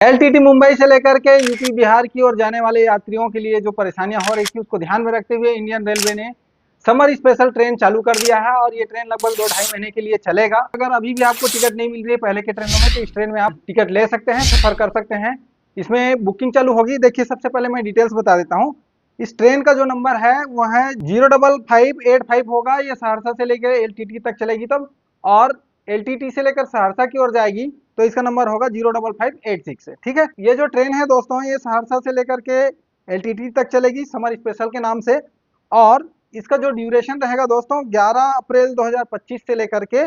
LTT Mumbai से लेकर के यूपी बिहार की ओर जाने वाले यात्रियों के लिए जो परेशानियां हो रही थी उसको ध्यान में रखते हुए इंडियन रेलवे ने समर स्पेशल ट्रेन चालू कर दिया है और ये ट्रेन लगभग 2-2.5 महीने के लिए चलेगा। अगर अभी भी आपको टिकट नहीं मिल रही है पहले के ट्रेनों में तो इस ट्रेन में आप टिकट ले सकते हैं, सफर कर सकते हैं। इसमें बुकिंग चालू होगी। देखिए, सबसे पहले मैं डिटेल्स बता देता हूँ। इस ट्रेन का जो नंबर है वो है 05585 होगा। ये सहरसा से लेकर एलटीटी तक चलेगी तब, और एलटीटी से लेकर सहरसा की ओर जाएगी तो इसका नंबर होगा 05586 से। ठीक है, ये जो ट्रेन है दोस्तों ये सहरसा से लेकर के एलटीटी तक चलेगी समर स्पेशल के नाम से। और इसका जो ड्यूरेशन रहेगा दोस्तों 11 अप्रैल 2025 से लेकर के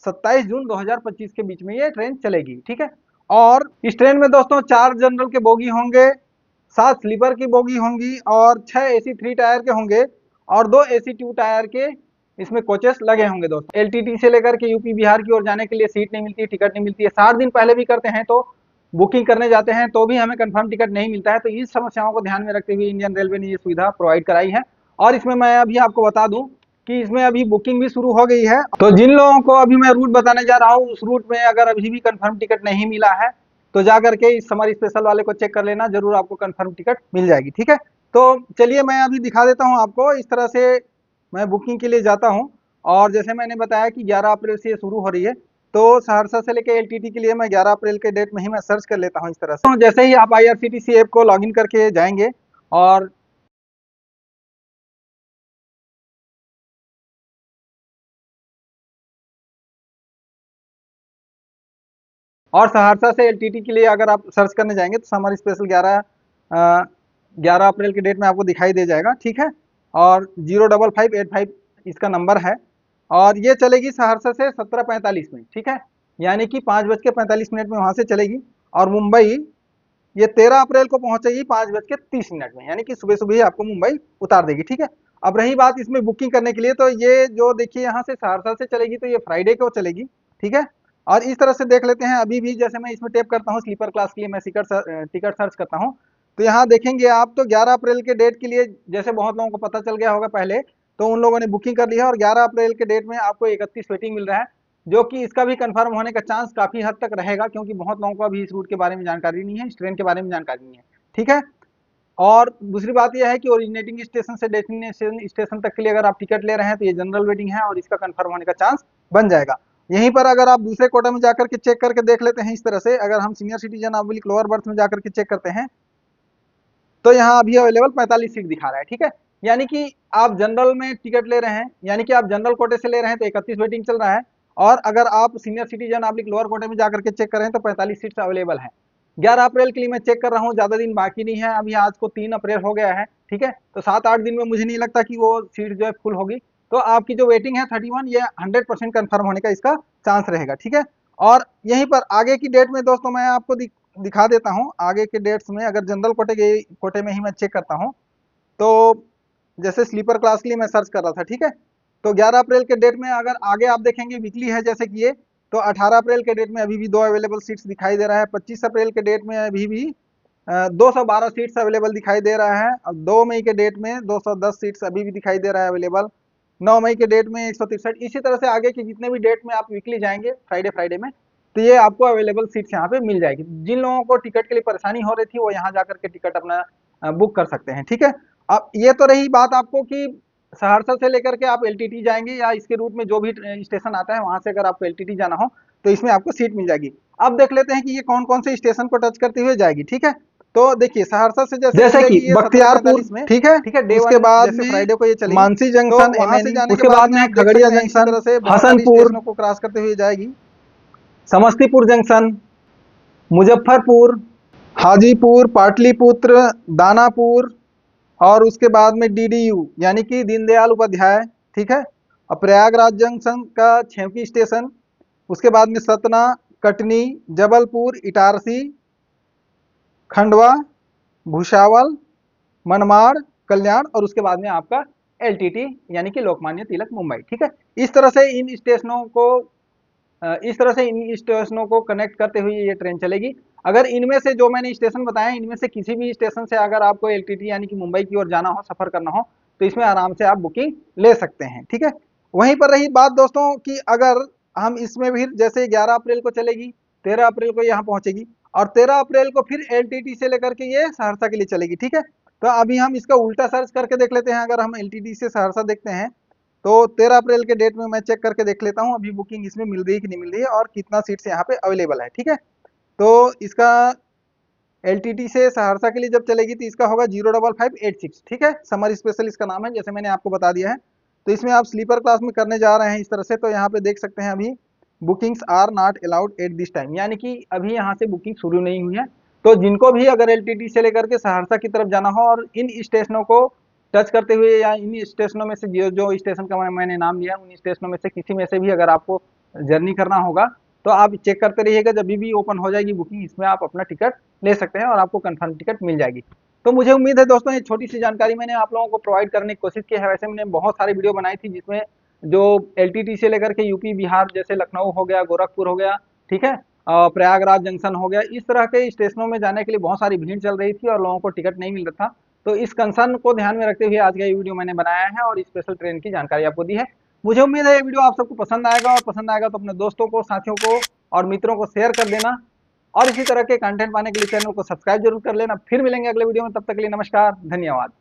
27 जून 2025 के बीच में ये ट्रेन चलेगी। ठीक है, और इस ट्रेन में दोस्तों 4 जनरल के बोगी होंगे, 7 स्लीपर की बोगी होंगी और 6 एसी 3 टायर के होंगे और 2 एसी 2 टायर के इसमें कोचेस लगे होंगे। दोस्तों एलटीटी से लेकर के यूपी बिहार की ओर जाने के लिए सीट नहीं मिलती है, टिकट नहीं मिलती है। 60 दिन पहले भी करते हैं तो बुकिंग करने जाते हैं तो भी हमें कंफर्म टिकट नहीं मिलता है। तो इस समस्याओं को ध्यान में रखते हुए इंडियन रेलवे ने ये सुविधा प्रोवाइड कराई है। और इसमें मैं अभी आपको बता दूं कि इसमें अभी बुकिंग भी शुरू हो गई है। तो जिन लोगों को अभी मैं रूट बताने जा रहा हूँ उस रूट में अगर अभी भी कंफर्म टिकट नहीं मिला है तो जा करके इस समर स्पेशल वाले को चेक कर लेना, जरूर आपको कंफर्म टिकट मिल जाएगी। ठीक है, तो चलिए मैं अभी दिखा देता हूँ आपको। इस तरह से मैं बुकिंग के लिए जाता हूँ और जैसे मैंने बताया कि 11 अप्रैल से ये शुरू हो रही है तो सहरसा से लेकर एलटीटी के लिए मैं 11 अप्रैल के डेट में ही मैं सर्च कर लेता हूँ इस तरह से। तो जैसे ही आप आईआरसीटीसी ऐप को लॉगिन करके जाएंगे और सहरसा से एलटीटी के लिए अगर आप सर्च करने जाएंगे तो समर स्पेशल 11 अप्रैल के डेट में आपको दिखाई दे जाएगा। ठीक है, और 05585 इसका नंबर है और ये चलेगी सहरसा से 17:45 में। ठीक है, यानी कि 5:45 में वहां से चलेगी और मुंबई ये 13 अप्रैल को पहुंचेगी 5:30 में, यानी कि सुबह सुबह ही आपको मुंबई उतार देगी। ठीक है, अब रही बात इसमें बुकिंग करने के लिए, तो ये जो देखिए यहाँ से सहरसा से चलेगी तो ये फ्राइडे को चलेगी। ठीक है, और इस तरह से देख लेते हैं अभी भी, जैसे मैं इसमें टैप करता हूँ स्लीपर क्लास के लिए मैं टिकट सर्च करता हूँ तो यहाँ देखेंगे आप तो 11 अप्रैल के डेट के लिए जैसे बहुत लोगों को पता चल गया होगा पहले, तो उन लोगों ने बुकिंग कर ली है और 11 अप्रैल के डेट में आपको 31 वेटिंग मिल रहा है, जो कि इसका भी कंफर्म होने का चांस काफी हद तक रहेगा क्योंकि बहुत लोगों को अभी इस रूट के बारे में जानकारी नहीं है, इस ट्रेन के बारे में जानकारी नहीं है। ठीक है, और दूसरी बात यह है कि ओरिजिनेटिंग स्टेशन से डेस्टिनेशन स्टेशन तक के लिए अगर आप टिकट ले रहे हैं तो ये जनरल वेटिंग है और इसका कंफर्म होने का चांस बन जाएगा। यहीं पर अगर आप दूसरे कोटे में जाकर के चेक करके देख लेते हैं इस तरह से, अगर हम senior citizen oblique lower berth में जाकर के चेक करते हैं तो यहाँ अभी अवेलेबल 45 सीट दिखा रहा है। ठीक है, यानी कि आप जनरल में टिकट ले रहे हैं, यानी कि आप जनरल कोटे से ले रहे हैं तो 31 वेटिंग चल रहा है, और अगर आप सीनियर सिटीजन ऑब्लिक लोअर कोटे में जाकर के चेक करें तो 45 सीट्स अवेलेबल है। 11 अप्रैल के लिए मैं चेक कर रहा हूँ, ज्यादा दिन बाकी नहीं है, अभी आज को 3 अप्रैल हो गया है। ठीक है, तो 7-8 दिन में मुझे नहीं लगता कि वो सीट जो है फुल होगी। तो आपकी जो वेटिंग है 31, ये 100% कन्फर्म होने का इसका चांस रहेगा। ठीक है, और यहीं पर आगे की डेट में दोस्तों मैं आपको दिखा देता हूं आगे के डेट्स में। अगर जनरल कोटे में ही मैं चेक करता हूं तो जैसे स्लीपर क्लास के लिए मैं सर्च कर रहा था। ठीक है, तो 11 अप्रैल के डेट में अगर आगे आप देखेंगे वीकली है जैसे कि ये, तो 18 अप्रैल के डेट में अभी भी 2 अवेलेबल सीट्स दिखाई दे रहा है। 25 अप्रैल के डेट में अभी भी 212 सीट्स अवेलेबल दिखाई दे रहा है और 2 मई के डेट में 210 सीट्स अभी भी दिखाई दे रहा है अवेलेबल। 9 मई के डेट में 163। इसी तरह से आगे के जितने भी डेट में आप वीकली जाएंगे फ्राइडे फ्राइडे में तो ये आपको अवेलेबल सीट्स यहाँ पे मिल जाएगी। जिन लोगों को टिकट के लिए परेशानी हो रही थी वो यहाँ जाकर के टिकट अपना बुक कर सकते हैं। ठीक है, अब ये तो रही बात आपको कि सहरसा से लेकर के आप एलटीटी जाएंगे या इसके रूट में जो भी स्टेशन आता है वहां से अगर आपको एलटीटी जाना हो तो इसमें आपको सीट मिल जाएगी। अब देख लेते हैं कि ये कौन कौन से स्टेशन को टच करते हुए जाएगी। ठीक है, तो देखिए सहरसा से जैसे कि बख्तियारपुर, ठीक है, उसके बाद में फ्राइडे को ये चलेगी मानसी जंक्शन, तो वहां से जाने उसके बाद में खगड़िया जंक्शन, हसनपुर को क्रॉस करते हुए जाएगी, समस्तीपुर जंक्शन, मुजफ्फरपुर, हाजीपुर, पाटलिपुत्र, दानापुर और उसके बाद में डीडीयू यानी कि दीनदयाल उपाध्याय। ठीक है, और प्रयागराज जंक्शन का छेवकी स्टेशन, उसके बाद में सतना, कटनी, जबलपुर, इटारसी, खंडवा, भुसावल, मनमाड़, कल्याण और उसके बाद में आपका एलटीटी यानी कि लोकमान्य तिलक मुंबई। ठीक है, इस तरह से इन स्टेशनों को कनेक्ट करते हुए ये ट्रेन चलेगी। अगर इनमें से जो मैंने स्टेशन बताया इनमें से किसी भी स्टेशन से अगर आपको एलटीटी यानी कि मुंबई की ओर जाना हो, सफर करना हो तो इसमें आराम से आप बुकिंग ले सकते हैं। ठीक है, वहीं पर रही बात दोस्तों कि अगर हम इसमें भी जैसे 11 अप्रैल को चलेगी, 13 अप्रैल को यहाँ पहुंचेगी, और 13 अप्रैल को फिर एलटीटी से लेकर के ये सहरसा के लिए चलेगी, ठीक है। तो अभी हम इसका उल्टा सर्च करके देख लेते हैं। अगर हम एलटीटी से सहरसा देखते हैं तो 13 अप्रैल के डेट में मैं चेक करके देख लेता हूँ अभी बुकिंग इसमें मिल रही है कि नहीं मिल रही है और कितना सीट्स यहाँ पे अवेलेबल है, ठीक है। तो इसका एलटीटी से सहरसा के लिए जब चलेगी तो इसका होगा 05586, ठीक है। समर स्पेशल इसका नाम है, जैसे मैंने आपको बता दिया है। तो इसमें आप स्लीपर क्लास में करने जा रहे हैं इस तरह से, तो यहाँ पे देख सकते हैं अभी bookings are not allowed at this time, यानी कि अभी यहाँ से बुकिंग शुरू नहीं हुई है। तो जिनको भी अगर एलटीटी से लेकर के सहरसा की तरफ जाना हो और इन स्टेशनों को टच करते हुए या इन स्टेशनों में से जो जो स्टेशन का मैंने नाम लिया उन स्टेशनों में से किसी में से भी अगर आपको जर्नी करना होगा तो आप चेक करते रहिएगा, जब भी ओपन हो जाएगी बुकिंग इसमें आप अपना टिकट ले सकते हैं और आपको कंफर्म टिकट मिल जाएगी। तो मुझे उम्मीद है दोस्तों ये छोटी सी जानकारी मैंने आप लोगों को प्रोवाइड करने की कोशिश की है। वैसे मैंने बहुत सारी वीडियो बनाई थी जिसमें जो एलटीटी से लेकर के यूपी बिहार जैसे लखनऊ हो गया, गोरखपुर हो गया, ठीक है, प्रयागराज जंक्शन हो गया, इस तरह के स्टेशनों में जाने के लिए बहुत सारी भीड़ चल रही थी और लोगों को टिकट नहीं मिल रहा था। तो इस कंसर्न को ध्यान में रखते हुए आज का ये वीडियो मैंने बनाया है और स्पेशल ट्रेन की जानकारी आपको दी है। मुझे उम्मीद है ये वीडियो आप सबको पसंद आएगा और पसंद आएगा तो अपने दोस्तों को, साथियों को और मित्रों को शेयर कर देना और इसी तरह के कंटेंट पाने के लिए चैनल को सब्सक्राइब जरूर कर लेना। फिर मिलेंगे अगले वीडियो में, तब तक के लिए नमस्कार, धन्यवाद।